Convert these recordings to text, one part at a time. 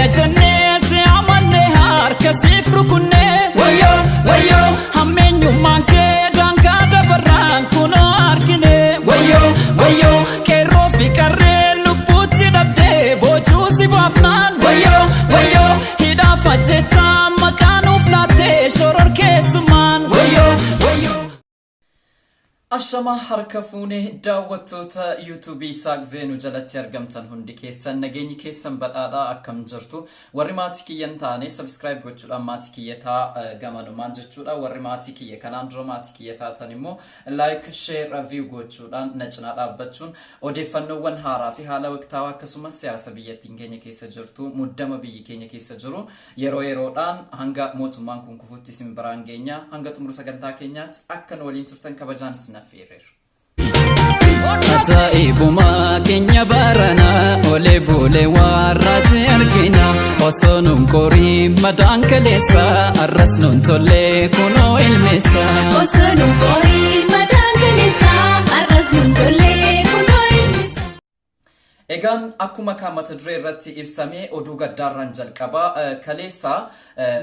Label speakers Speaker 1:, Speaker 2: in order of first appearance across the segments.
Speaker 1: keenya jennee si amanne harka siif rukunne wayyo wayyo hammeenyummaan kee daangaa dabarraan kunoo argine wayyo wayyo qeerroo fi qarree lubbuutti dhabdee boojuu si baafnaan wayyo wayyo hidhaaf ajjechaa maqaanuuf laattee shoror keessumaan wayyo wayyo. Ashama harka fuune daawwattoota YouTube Isaaq Zeenuu jalatti argamtan hundi keessan nageenyi keessan badhaadhaa akkam jirtu warri maatii kiyyan taane subscribe gochuudhaan maatii kiyyataa gamanumaan jechuudha warri maatii kiyya kanaan dura maatii kiyya taatan immoo like share review gochuudhaan na cinaa dhaabbachuun odeeffannoowwan haaraa fi haala waqtaawaa akkasumas siyaasa biyyattiin keenya keessa jirtu muddama biyyi keenya keessa jiru yeroo yeroodhaan hanga mootummaan kun kufuutti isin biraan geenya hanga xumura sagantaa keenyaatti akka nu waliin turtan kabajaan isin firir. Ajaa'ibuma keenya barana ole bule warraati argina osoo nun qorii madaan kaleessa arras nun tolle kunoo ilmeessa osoo nun qorii madaan kaleessa arras nun tolle kunoo ilmeessa. Egaan akkuma kaamata duree irratti ibsamee oduu gaddaarraan jalqaba kaleessa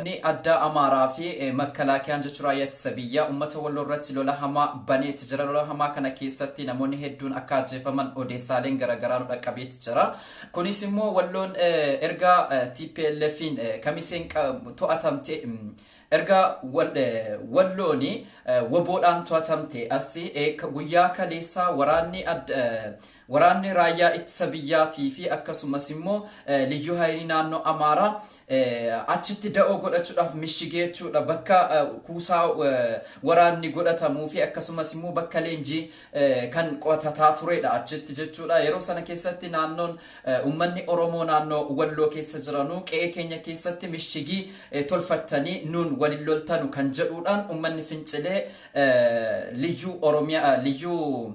Speaker 1: ni adda amaaraa fi makkalaakiyaan jechuun raayyaa ittisa biyyaa ummata walloo irratti lola hamaa baneeti jira. Lola hamaa kana keessatti namoonni hedduun akka ajjeefaman odeessaaleen garaagaraa nu dhaqqabeeti jira. Kunis immoo walloon erga TPLFin kamiseen to'atamte erga wallooni waboodhaan to'atamte asii guyyaa kaleessaa waraanni raayyaa ittisa biyyaatii fi akkasumas immoo liyyuu haayilii naannoo amaaraa achitti da'oo godhachuudhaaf mishigeechuudha bakka kuusaa waraanni godhatamuu fi akkasumas immoo bakka leenjii kan qotataa turedha achitti jechuudha. Yeroo sana keessatti naannoon ummanni Oromoo naannoo Walloo keessa jiranuu qe'ee keenya keessatti mishigii tolfattanii nuun waliin loltanu kan jedhuudhaan ummanni fincilee liyyuu Oromiyaa liyyuu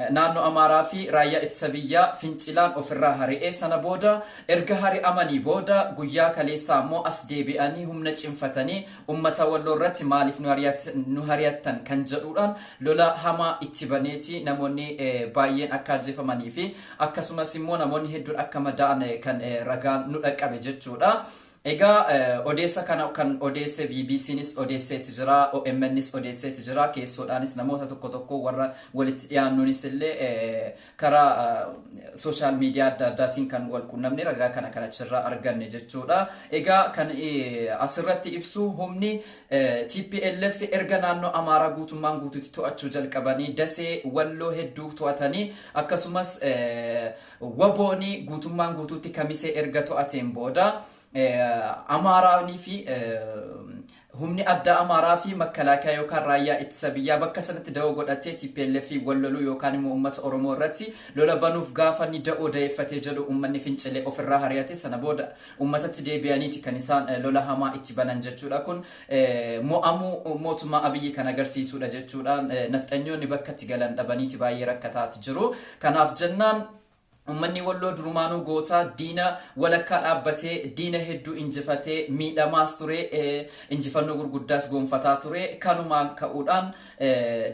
Speaker 1: naannoo amaaraa fi raayyaa ittisa biyyaa fincilaan ofirraa hari'ee sana booda erga hari'amanii booda guyyaa kaleessaa immoo as deebi'anii humna cimfatanii ummata walloo irratti maaliif nu hari'attan kan jedhuudhaan lola hamaa itti baneeti namoonni baay'een akka ajjeefamanii fi akkasumas immoo namoonni hedduun akka madaa'an kan ragaan nu dhaqqabe jechuudha. Egaa odeessa kana kan odeesse BBCnis odeesseeti jira OMNs odeesseeti jira keessoodhaanis namoota tokko warra walitti dhiyaanuunis illee karaa social media adda addaatiin kan wal qunnamne ragaa kana achirraa arganne jechuudha. Egaa kan asirratti ibsu humni TPLF erga naannoo amaaraa guutummaan guutuutti to'achuu jalqabanii dasee walloo hedduu to'atanii akkasumas wabooni guutummaan guutuutti kamisee erga to'ateen booda amaaraanii fi humni adda amaaraa fi makkalaakyaa yookaan raayyaa ittisa biyyaa bakka sanatti da'oo godhatee TPLF walloluu yookaan immoo ummata Oromoo irratti lola banuuf gaafa ni da'oo da'eeffatee jedhu ummanni fincilee ofirraa hari'ate sana booda ummatatti deebi'aniiti kan isaan lola hamaa itti banan jechuudha. Kun mo'amuu mootummaa Abiy kan agarsiisudha jechuudha. Nafxanyoonni bakka itti galan dhabaniiti baay'ee rakkataati jiru. Kanaaf jennaan ummanni walloo durumaanuu gootaa diina walakkaa dhaabbatee diina hedduu injifatee miidhamaas ture injifannoo gurguddaas goonfataa ture kanumaan ka'uudhaan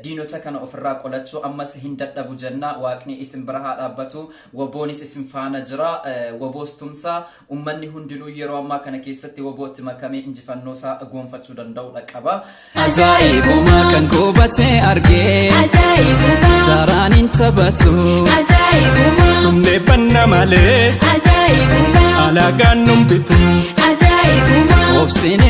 Speaker 1: diinota kana ofirraa qolachuu ammas hin dadhabu jennaa waaqni isin bira haa dhaabbatu waboonis isin faana jira waboos tumsaa ummanni hundinuu yeroo ammaa kana keessatti wabootti makamee injifannoo isaa goonfachuu danda'udha qaba. Ajaa'ibuma kan gobatee argee ajaa'ibuma daraan hin taphatu ajaa'ibuma Nebanna male ajaa'ibuma alagaan numbitu ajaa'ibuma obsine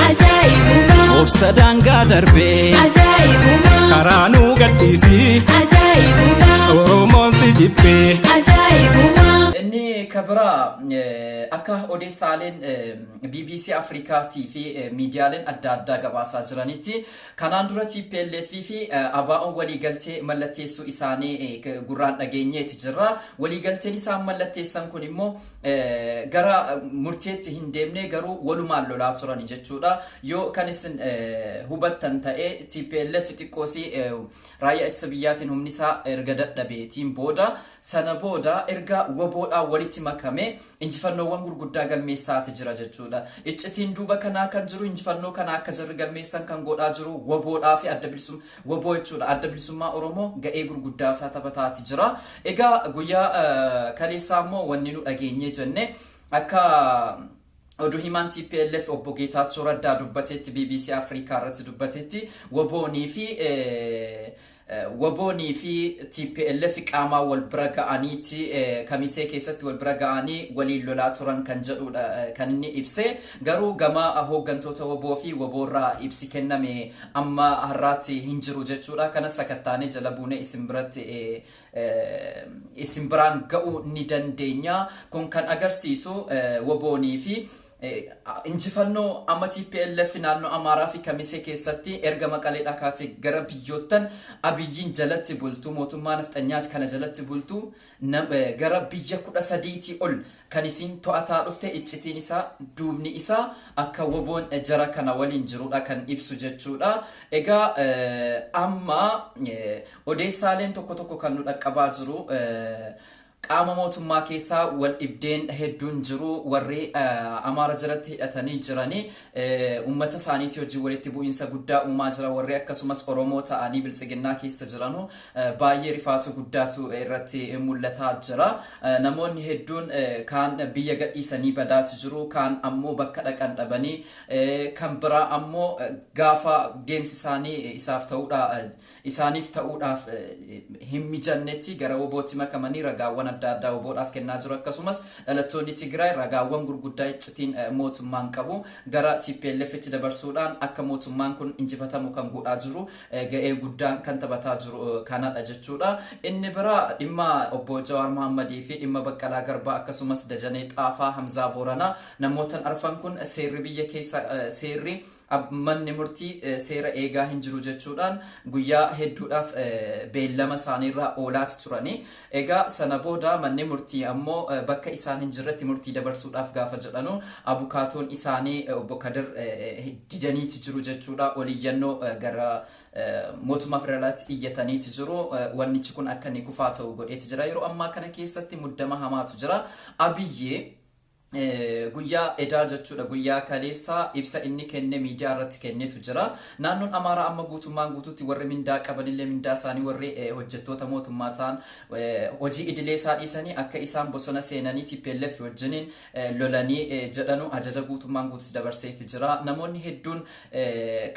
Speaker 1: ajaa'ibuma obsa daangaa darbee ajaa'ibuma karaanuu gadhiisi ajaa'ibuma Oromoon si jibbee ajaa'ibuma. Inni kabira akka odeessaaleen BBC Afrikaatii fi miidiyaaleen adda addaa gabaasaa jiranitti kanaan dura TPLF fi ABO'n waliigaltee mallatteessuu isaanii gurraan dhageenyeeti jira. Waliigalteen isaan mallatteessan kun immoo gara murteetti hin deemne garuu walumaan lolaa turan jechuudha. Yoo kan isin hubattan ta'e TPLF xiqqoosii raayyaa ittisa biyyaatiin humni isaa erga dadhabeetiin booda sana booda erga waboodhaan walitti makame injifannoowwan gurguddaa galmeessaati jira jechuudha. Iccitiin duuba kanaa kan jiru injifannoo kana akka jirri galmeessan kan godhaa jiru waboodhaa fi adda bilisummaa waboo jechuudha. Adda bilisummaa Oromoo ga'ee gurguddaa isaa taphataati jira. Egaa guyyaa kaleessaa immoo wanni nu dhageenye jenne akka oduu himaan TPLF obbo Geetaachoo Raddaa dubbatetti BBC Afrikaa irratti dubbatetti waboonii fi TPLF qaamaa wal bira ga'aniiti kamisee keessatti wal bira ga'anii waliin lolaa turan kan jedhudha kan inni ibse garuu gama hooggantoota waboo fi waboorraa ibsi kenname amma har'aatti hin jiru jechuudha kana sakattaanee jala buune isin biratti isin biraan ga'uu ni dandeenya kun kan agarsiisu waboonii fi injifannoo amma TPLF naannoo Amaaraa fi Kamisee keessatti erga Maqalee dhakaatee gara biyyoottan Abiyyiin jalatti bultu mootummaa Nafxanyaati kana jalatti bultu gara biyya 13 ol kan isin to'ataa dhufte iccitiin isaa duubni isaa akka waboon jara kana waliin jirudha kan ibsu jechuudha egaa amma odeessaaleen tokko kan nu dhaqqabaa jiru qaama mootummaa keessaa wal dhibdeen hedduun jiru warri Amaara jalatti hidhatanii jiranii ummata isaaniitii hojii walitti bu'iinsa guddaa uumaa jira warri akkasumas Oromoo ta'anii biltsiginnaa keessa jiranu baay'ee rifaatu guddaatu irratti mul'ataa jira namoonni hedduun kaan biyya gadhiisanii badaati jiru kaan ammoo bakka dhaqan dhabanii kan biraa ammoo gaafa deemsi isaanii isaaniif ta'uudhaaf hin mijannetti gara wabootti makamanii ragaawwan adda waboodhaaf kennaa jiru akkasumas dhalattoonni Tigraay ragaawwan gurguddaa iccitiin mootummaan qabu gara TPLF itti dabarsuudhaan akka mootummaan kun injifatamu kan godhaa jiru ga'ee guddaan kan taphataa jiru kanadha jechuudha inni biraa dhimma obbo Jawaar Mohammadii fi dhimma Baqqalaa Garbaa akkasumas Dajanee Xaafaa Hamzaa Booranaa namootan arfan kun seerri biyya keessa seerri manni murtii seera eegaa hin jiru jechuudhaan guyyaa hedduudhaaf beellama isaaniirraa oolaati turanii egaa sana booda manni murtii ammoo bakka isaan hin jirretti murtii dabarsuudhaaf gaafa jedhanu abukaatoon isaanii obbo Kadir didaniiti jiru jechuudha oliyyannoo gara mootummaa federaalaatti iyyataniiti jiru wannichi kun akka inni kufaa ta'u godheeti jira yeroo ammaa kana keessatti muddama hamaatu jira Abiy guyyaa edaa jechuudha guyyaa kaleessa ibsa inni kenne miidiyaa irratti kennetu jira naannoon Amaaraa amma guutummaan guutuutti warri mindaa qabanillee mindaa isaanii warri hojjettoota mootummaa ta'an hojii idilee isaa dhiisanii akka isaan bosona seenanii TPLF wajjiniin lolanii jedhanu ajaja guutummaan guutuutti dabarseetti jira namoonni hedduun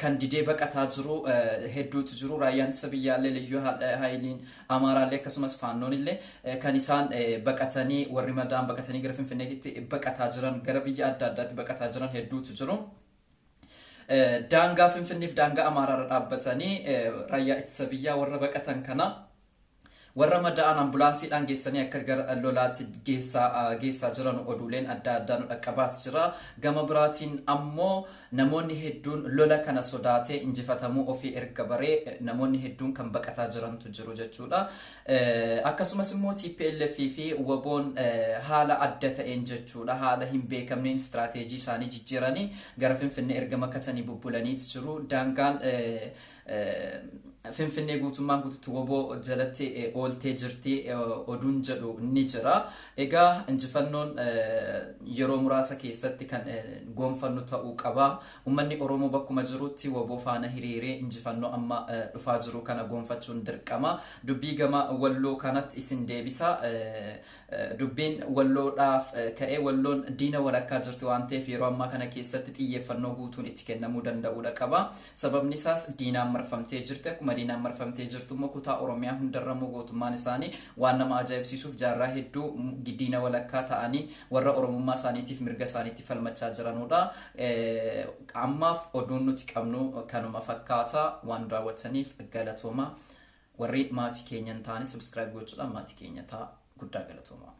Speaker 1: kan didee baqataa jiru hedduutu jiru raayyaan ittisa biyyaallee liyyuu haayiliin Amaaraallee akkasumas faannoonillee kan isaan baqatanii warri madaan baqatanii gara Finfinneetti baqataa jiran gara biyya adda addaatti baqataa jiran hedduutu jiru daangaa Finfinneef daangaa Amaaraarra dhaabbatanii raayyaa ittisa biyyaa warra baqatan kana warra madaan ambulaansiidhaan geessanii akka gara lolaatti geessaa jiran oduuleen adda addaa nu dhaqqabaati jira gama biraatiin ammoo namoonni hedduun lola kana sodaatee injifatamuu ofii erga baree namoonni hedduun kan baqataa jirantu jiru jechuudha akkasumas immoo TPLF fi waboon haala adda ta'een jechuudha haala hin beekamneen istirateejii isaanii jijjiiranii gara Finfinnee erga makatanii bubbulaniiti jiru daangaan Finfinnee guutummaan guutuutti waboo jalatti ooltee jirti oduun jedhu ni jira egaa injifannoon yeroo muraasa keessatti kan gonfannu ta'uu qaba ummanni Oromoo bakkuma jirutti waboo faana hiriiree injifannoo amma dhufaa jiru kana gonfachuun dirqama dubbii gama Walloo kanatti isin deebisa dubbiin Walloodhaaf ka'ee Walloon diina walakkaa jirti waan ta'eef yeroo ammaa kana keessatti xiyyeeffannoo guutuun itti kennamuu danda'uudha qaba sababni isaas diinaan marfamtee jirti akkuma diinaan marfamtee jirtu immoo kutaa Oromiyaa hundarrammoo gootummaan isaanii waan nama ajaa'ibsiisuuf jaarraa hedduu diina walakkaa ta'anii warra Oromummaa isaaniitiif mirga isaaniitiif falmachaa jiranudha ammaaf oduun nuti qabnu kanuma fakkaata waan daawwattaniif galatooma warri maatii keenyan ta'anii subscribe gochuudhaan maatii keenya ta'a guddaa galatooma.